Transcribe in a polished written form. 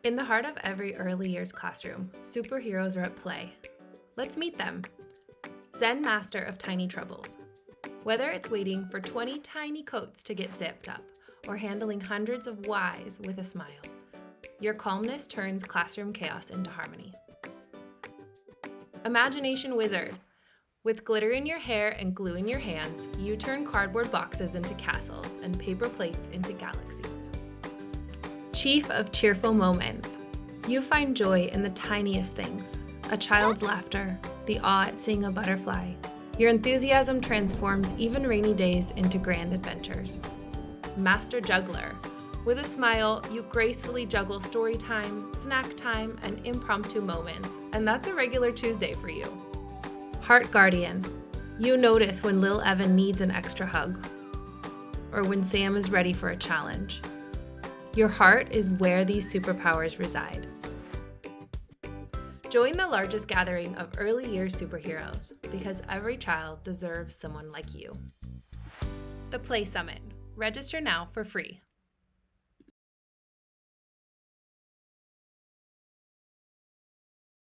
In the heart of every early years classroom, superheroes are at play. Let's meet them. Zen master of tiny troubles. Whether it's waiting for 20 tiny coats to get zipped up or handling hundreds of whys with a smile, your calmness turns classroom chaos into harmony. Imagination wizard. With glitter in your hair and glue in your hands, you turn cardboard boxes into castles and paper plates into galaxies. Chief of cheerful moments. You find joy in the tiniest things. A child's laughter, the awe at seeing a butterfly. Your enthusiasm transforms even rainy days into grand adventures. Master juggler. With a smile, you gracefully juggle story time, snack time, and impromptu moments, and that's a regular Tuesday for you. Heart guardian. You notice when Lil Evan needs an extra hug, or when Sam is ready for a challenge. Your heart is where these superpowers reside. Join the largest gathering of early years superheroes, because every child deserves someone like you. The Play Summit. Register now for free.